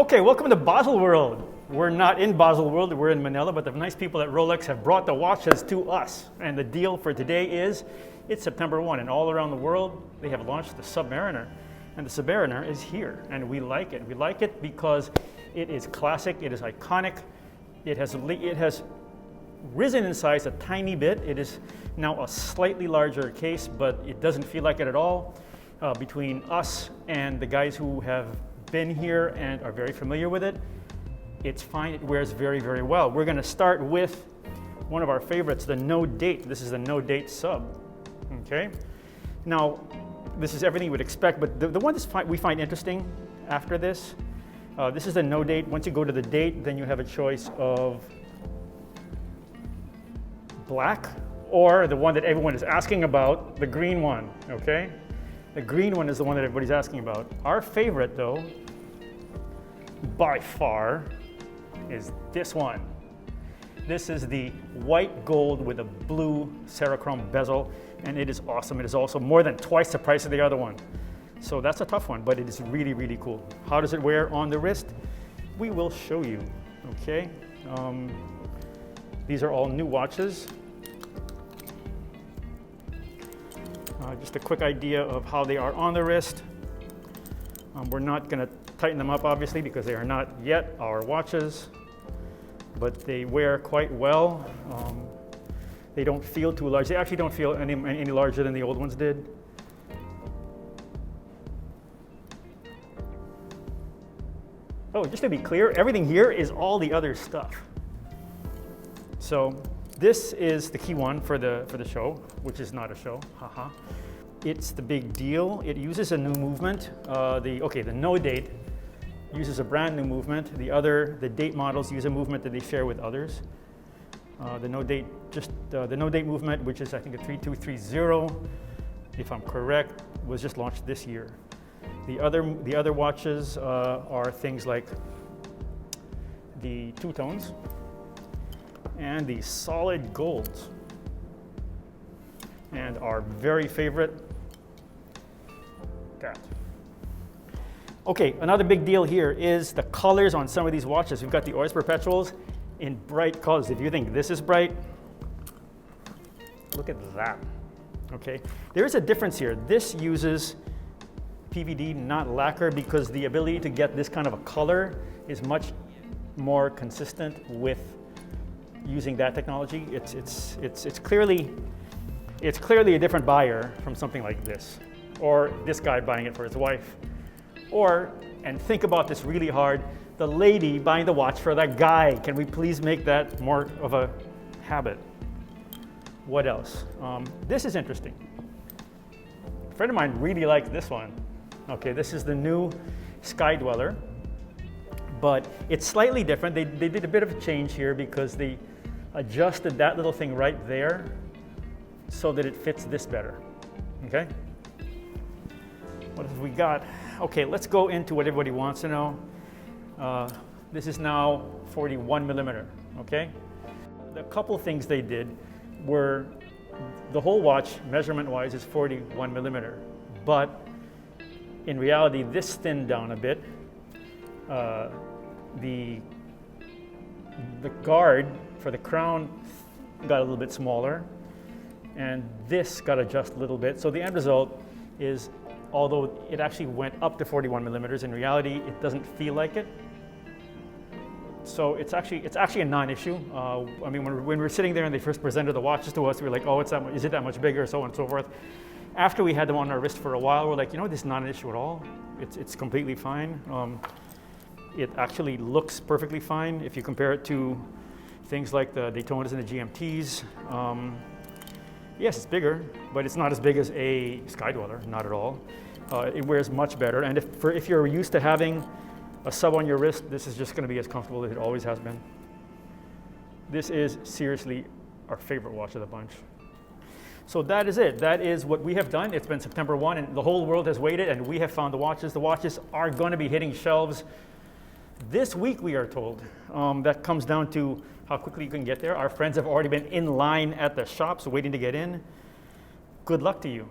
Okay, welcome to Basel World. We're not in Basel World, we're in Manila, but the nice people at Rolex have brought the watches to us. And the deal for today is, it's September 1, and all around the world, they have launched the Submariner. And the Submariner is here, and we like it. We like it because it is classic, it is iconic, it has risen in size a tiny bit. It is now a slightly larger case, but it doesn't feel like it at all. Between us and the guys who have been here and are very familiar with it, it's fine. It wears very, very well. We're going to start with one of our favorites, the No Date. This is the No Date Sub. Okay. Now, this is everything you would expect, but the one that we find interesting after this, this is the No Date. Once you go to the date, then you have a choice of black or the one that everyone is asking about, the green one. Okay. The green one is the one that everybody's asking about. Our favorite, though, by far, is this one. This is the white gold with a blue Cerachrome bezel, and it is awesome. It is also more than twice the price of the other one. So that's a tough one, but it is really, really cool. How does it wear on the wrist? We will show you, okay? These are all new watches. Just a quick idea of how they are on the wrist. We're not going to tighten them up, obviously, because they are not yet our watches, but they wear quite well. They don't feel too large. They actually don't feel any larger than the old ones did. Oh, just to be clear, everything here is all the other stuff. So this is the key one for the show, which is not a show, haha. It's the big deal. It uses a new movement. The No Date uses a brand new movement. The date models use a movement that they share with others. The No Date movement, which is I think a 3230, if I'm correct, was just launched this year. The other watches are things like the two tones and the solid golds, and our very favorite, that. Okay, another big deal here is the colors on some of these watches. We've got the Oris Perpetuals in bright colors. If you think this is bright, look at that. Okay, there is a difference here. This uses PVD, not lacquer, because the ability to get this kind of a color is much more consistent with using that technology. It's clearly a different buyer from something like this, or this guy buying it for his wife, or, and think about this really hard, the lady buying the watch for that guy. Can we please make that more of a habit? What else? This is interesting. A friend of mine really liked this one. Okay, this is the new Sky Dweller, but it's slightly different. They did a bit of a change here because they adjusted that little thing right there so that it fits this better. Okay? What have we got? Okay, let's go into what everybody wants to know. This is now 41 millimeter, okay? The couple things they did were, the whole watch, measurement-wise, is 41 millimeter, but in reality, this thinned down a bit. The guard for the crown got a little bit smaller, and this got adjusted a little bit. So the end result is, although it actually went up to 41 millimeters, in reality, it doesn't feel like it. So it's actually a non-issue. I mean, when we were sitting there and they first presented the watches to us, we were like, oh, is it that much bigger, so on and so forth. After we had them on our wrist for a while, we're like, you know, this is not an issue at all. It's completely fine. It actually looks perfectly fine if you compare it to things like the Daytonas and the GMTs. Yes, it's bigger, but it's not as big as a Sky Dweller, not at all. It wears much better, and if you're used to having a sub on your wrist, this is just going to be as comfortable as it always has been. This is seriously our favorite watch of the bunch. So that is it. That is what we have done. It's been September 1, and the whole world has waited, and we have found the watches. The watches are going to be hitting shelves this week, we are told. That comes down to how quickly you can get there. Our friends have already been in line at the shops waiting to get in. Good luck to you.